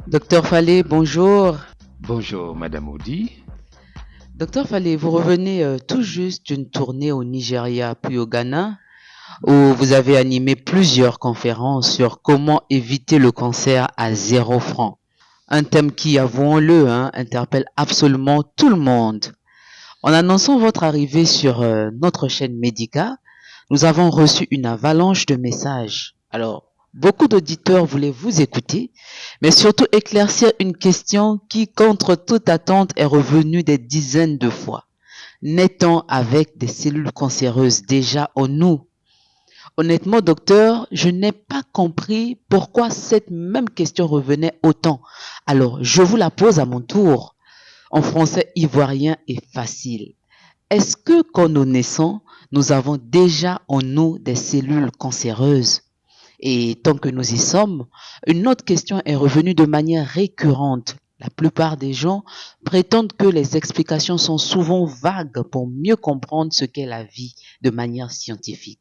Docteur Fallet, bonjour. Bonjour, Madame Audi. Docteur Fallet, vous revenez tout juste d'une tournée au Nigeria puis au Ghana où vous avez animé plusieurs conférences sur comment éviter le cancer à 0 francs. Un thème qui, avouons-le, interpelle absolument tout le monde. En annonçant votre arrivée sur notre chaîne Medica, nous avons reçu une avalanche de messages. Alors, beaucoup d'auditeurs voulaient vous écouter, mais surtout éclaircir une question qui, contre toute attente, est revenue des dizaines de fois. Naît-on avec des cellules cancéreuses déjà en nous? Honnêtement, docteur, je n'ai pas compris pourquoi cette même question revenait autant. Alors, je vous la pose à mon tour, en français ivoirien et facile. Est-ce que quand nous naissons, nous avons déjà en nous des cellules cancéreuses? Et tant que nous y sommes, une autre question est revenue de manière récurrente. La plupart des gens prétendent que les explications sont souvent vagues pour mieux comprendre ce qu'est la vie de manière scientifique.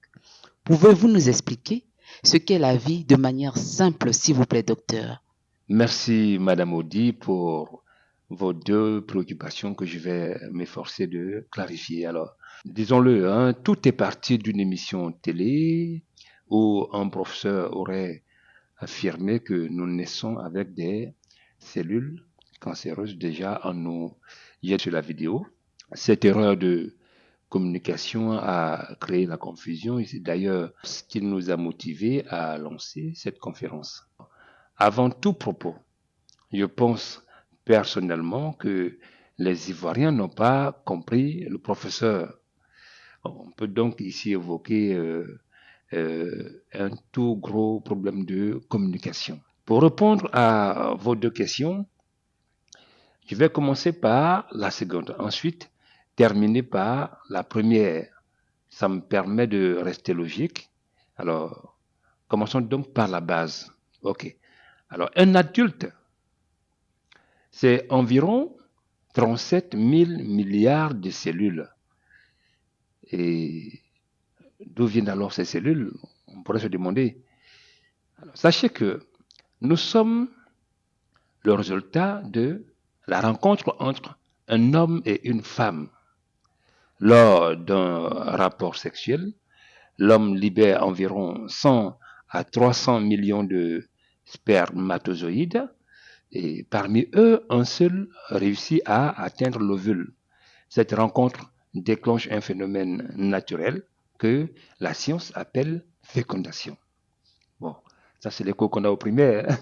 Pouvez-vous nous expliquer ce qu'est la vie de manière simple, s'il vous plaît, docteur? Merci, Madame Audi, pour vos deux préoccupations que je vais m'efforcer de clarifier. Alors, disons-le, tout est parti d'une émission télé où un professeur aurait affirmé que nous naissons avec des cellules cancéreuses déjà en nous. Il y a sur la vidéo. Cette erreur de communication a créé la confusion et c'est d'ailleurs ce qui nous a motivés à lancer cette conférence. Avant tout propos, je pense personnellement que les Ivoiriens n'ont pas compris le professeur. On peut donc ici évoquer un tout gros problème de communication. Pour répondre à vos deux questions, je vais commencer par la seconde, ensuite terminer par la première. Ça me permet de rester logique. Alors, commençons donc par la base. OK. Alors, un adulte, c'est environ 37 000 milliards de cellules. Et d'où viennent alors ces cellules? On pourrait se demander. Alors, sachez que nous sommes le résultat de la rencontre entre un homme et une femme. Lors d'un rapport sexuel, l'homme libère environ 100 à 300 millions de spermatozoïdes et parmi eux, un seul réussit à atteindre l'ovule. Cette rencontre déclenche un phénomène naturel que la science appelle fécondation. Bon, ça c'est l'écho qu'on a au primaire.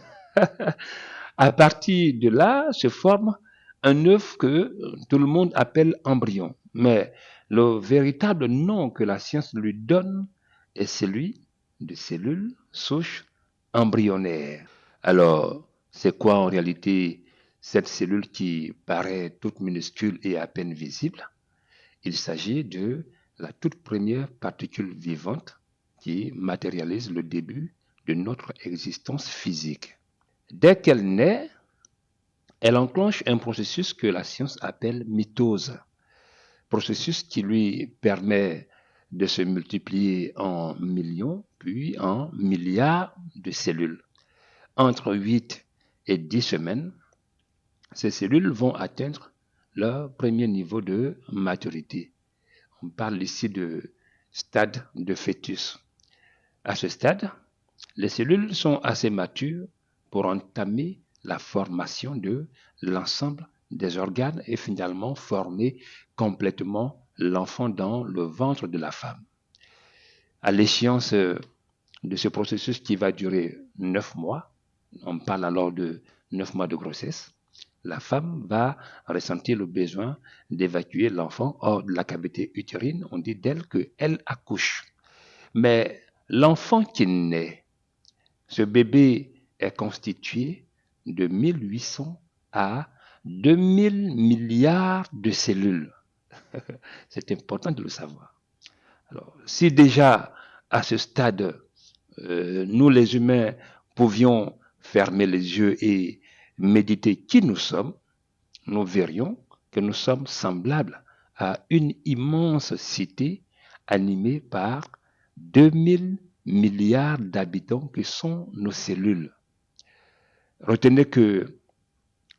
À partir de là se forme un œuf que tout le monde appelle embryon. Mais le véritable nom que la science lui donne est celui de cellules souches embryonnaires. Alors, c'est quoi en réalité cette cellule qui paraît toute minuscule et à peine visible? Il s'agit de la toute première particule vivante qui matérialise le début de notre existence physique. Dès qu'elle naît, elle enclenche un processus que la science appelle mitose, processus qui lui permet de se multiplier en millions, puis en milliards de cellules. Entre 8 et 10 semaines, ces cellules vont atteindre leur premier niveau de maturité. On parle ici de stade de fœtus. À ce stade, les cellules sont assez matures pour entamer la formation de l'ensemble des organes et finalement former complètement l'enfant dans le ventre de la femme. À l'échéance de ce processus qui va durer 9 mois, on parle alors de 9 mois de grossesse, la femme va ressentir le besoin d'évacuer l'enfant hors de la cavité utérine. On dit d'elle qu'elle accouche. Mais l'enfant qui naît, ce bébé est constitué de 1800 à 2000 milliards de cellules. C'est important de le savoir. Alors, si déjà à ce stade, nous les humains pouvions fermer les yeux et méditer qui nous sommes, nous verrions que nous sommes semblables à une immense cité animée par 2000 milliards d'habitants qui sont nos cellules. Retenez que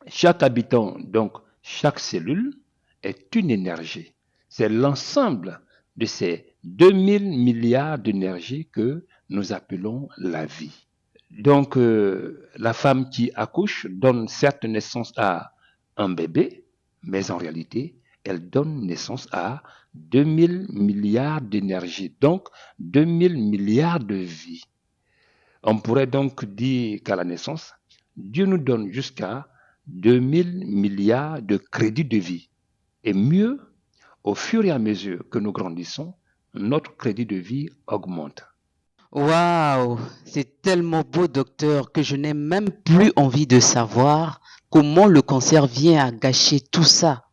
chaque habitant, donc chaque cellule, est une énergie. C'est l'ensemble de ces 2000 milliards d'énergie que nous appelons la vie. Donc, la femme qui accouche donne certes naissance à un bébé, mais en réalité, elle donne naissance à 2000 milliards d'énergie, donc 2000 milliards de vies. On pourrait donc dire qu'à la naissance, Dieu nous donne jusqu'à 2000 milliards de crédits de vie. Et mieux, au fur et à mesure que nous grandissons, notre crédit de vie augmente. Waouh, c'est tellement beau, docteur, que je n'ai même plus envie de savoir comment le cancer vient à gâcher tout ça.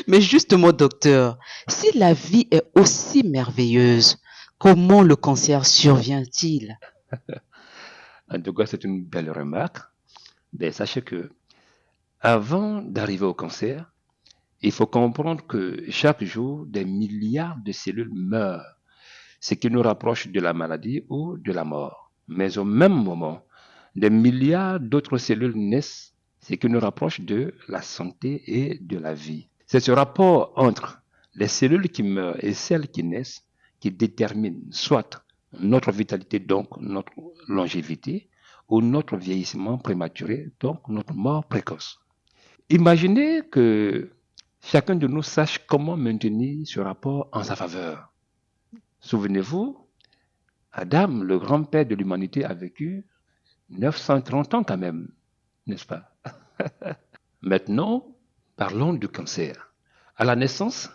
Mais justement, docteur, si la vie est aussi merveilleuse, comment le cancer survient-il? En tout cas, c'est une belle remarque. Mais sachez que avant d'arriver au cancer, il faut comprendre que chaque jour, des milliards de cellules meurent, ce qui nous rapproche de la maladie ou de la mort. Mais au même moment, des milliards d'autres cellules naissent, ce qui nous rapproche de la santé et de la vie. C'est ce rapport entre les cellules qui meurent et celles qui naissent qui détermine soit notre vitalité, donc notre longévité, ou notre vieillissement prématuré, donc notre mort précoce. Imaginez que chacun de nous sache comment maintenir ce rapport en sa faveur. Souvenez-vous, Adam, le grand-père de l'humanité, a vécu 930 ans quand même, n'est-ce pas? Maintenant, parlons du cancer. À la naissance,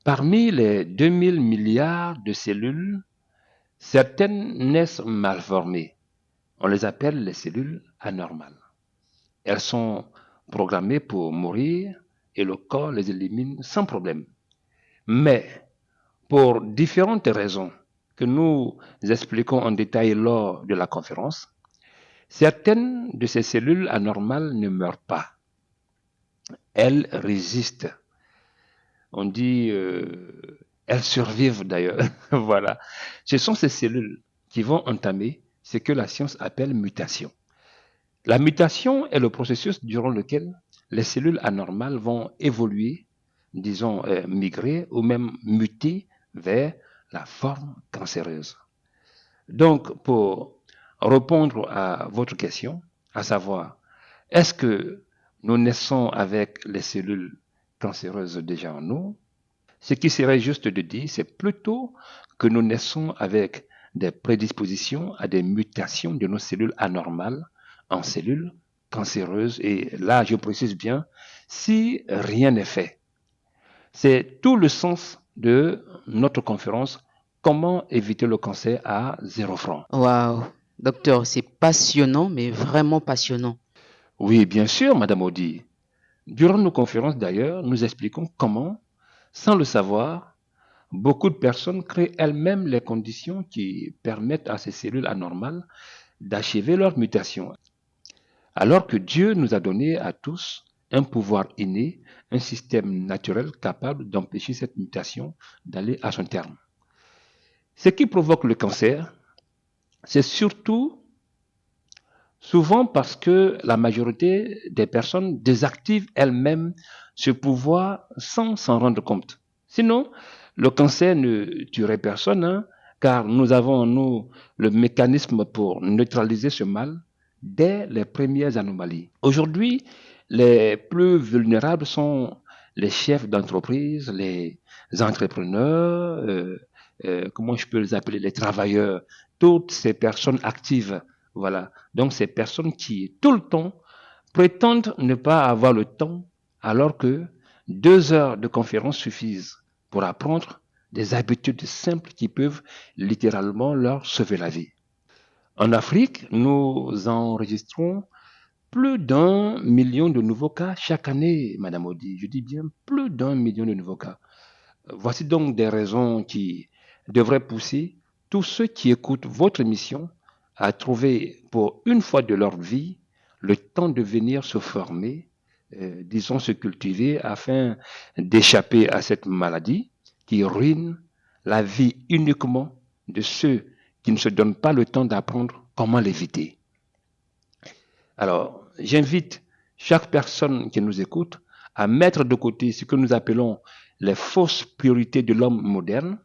parmi les 2000 milliards de cellules, certaines naissent mal formées. On les appelle les cellules anormales. Elles sont programmées pour mourir et le corps les élimine sans problème. Mais pour différentes raisons que nous expliquons en détail lors de la conférence, certaines de ces cellules anormales ne meurent pas. Elles résistent. On dit, elles survivent d'ailleurs. Voilà. Ce sont ces cellules qui vont entamer ce que la science appelle mutation. La mutation est le processus durant lequel les cellules anormales vont évoluer, disons, migrer ou même muter vers la forme cancéreuse. Donc, pour répondre à votre question, à savoir, est-ce que nous naissons avec les cellules cancéreuses déjà en nous? Ce qui serait juste de dire, c'est plutôt que nous naissons avec des prédispositions à des mutations de nos cellules anormales en cellules cancéreuses. Et là, je précise bien, si rien n'est fait. C'est tout le sens de notre conférence, comment éviter le cancer à 0 francs. Waouh, docteur, c'est passionnant, mais vraiment passionnant. Oui, bien sûr, Madame Audi. Durant nos conférences d'ailleurs, nous expliquons comment, sans le savoir, beaucoup de personnes créent elles-mêmes les conditions qui permettent à ces cellules anormales d'achever leur mutation. Alors que Dieu nous a donné à tous un pouvoir inné, un système naturel capable d'empêcher cette mutation d'aller à son terme. Ce qui provoque le cancer, c'est surtout souvent parce que la majorité des personnes désactivent elles-mêmes ce pouvoir sans s'en rendre compte. Sinon, le cancer ne tuerait personne, hein, car nous avons en nous le mécanisme pour neutraliser ce mal dès les premières anomalies. Aujourd'hui, les plus vulnérables sont les chefs d'entreprise, les entrepreneurs, comment je peux les appeler, les travailleurs, toutes ces personnes actives. Voilà. Donc, ces personnes qui, tout le temps, prétendent ne pas avoir le temps, alors que 2 heures de conférence suffisent pour apprendre des habitudes simples qui peuvent littéralement leur sauver la vie. En Afrique, nous enregistrons plus d'1 million de nouveaux cas chaque année, Madame Audi. Je dis bien plus d'1 million de nouveaux cas. Voici donc des raisons qui devraient pousser tous ceux qui écoutent votre émission à trouver pour une fois de leur vie le temps de venir se former, disons se cultiver afin d'échapper à cette maladie qui ruine la vie uniquement de ceux qui ne se donnent pas le temps d'apprendre comment l'éviter. Alors, j'invite chaque personne qui nous écoute à mettre de côté ce que nous appelons les fausses priorités de l'homme moderne,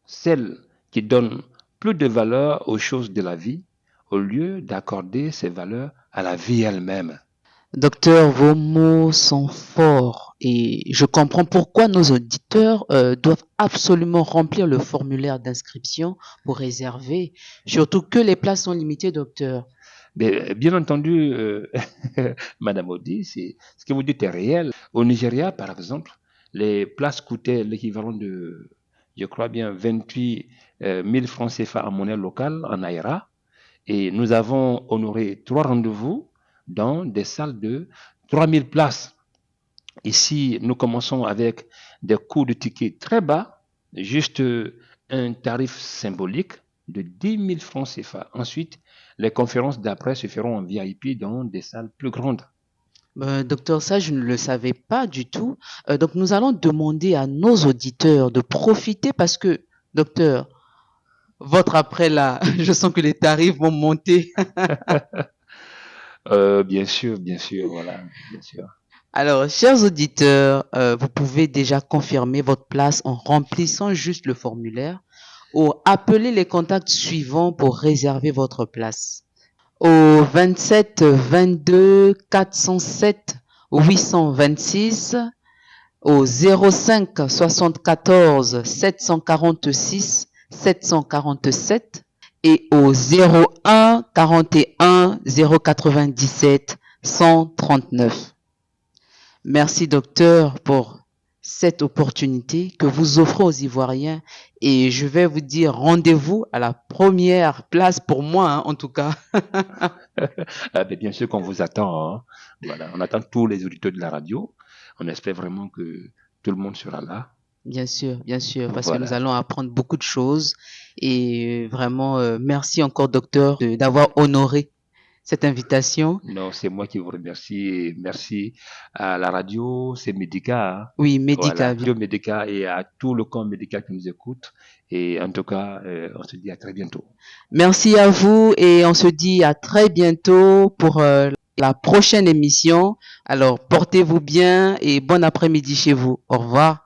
celles qui donnent plus de valeur aux choses de la vie, au lieu d'accorder ces valeurs à la vie elle-même. Docteur, vos mots sont forts et je comprends pourquoi nos auditeurs doivent absolument remplir le formulaire d'inscription pour réserver, surtout que les places sont limitées, docteur. Mais, bien entendu, Madame Audi, ce que vous dites est réel. Au Nigeria, par exemple, les places coûtaient l'équivalent de, je crois bien, 28 000 francs CFA en monnaie locale, en Naira. Et nous avons honoré 3 rendez-vous dans des salles de 3000 places. Ici, nous commençons avec des coûts de ticket très bas, juste un tarif symbolique de 10 000 francs CFA. Ensuite, les conférences d'après se feront en VIP dans des salles plus grandes. Docteur, ça, je ne le savais pas du tout. Donc, nous allons demander à nos auditeurs de profiter parce que, docteur, votre après là, je sens que les tarifs vont monter. Bien sûr, voilà, bien sûr. Alors, chers auditeurs, vous pouvez déjà confirmer votre place en remplissant juste le formulaire ou appeler les contacts suivants pour réserver votre place. Au 27 22 407 826, au 05 74 746 747 et au 01 41 097 139. Merci docteur pour cette opportunité que vous offrez aux Ivoiriens et je vais vous dire rendez-vous à la première place pour moi, hein, en tout cas. Bien sûr qu'on vous attend. Hein. Voilà, on attend tous les auditeurs de la radio. On espère vraiment que tout le monde sera là. Bien sûr, parce que nous Voilà. allons apprendre beaucoup de choses et vraiment merci encore docteur d'avoir honoré cette invitation. Non, c'est moi qui vous remercie et merci à la radio, c'est Médica. Hein. Oui, Voilà, Médica. Radio Médica et à tout le camp médical qui nous écoute. Et en tout cas, on se dit à très bientôt. Merci à vous et on se dit à très bientôt pour la prochaine émission. Alors, portez-vous bien et bon après-midi chez vous. Au revoir.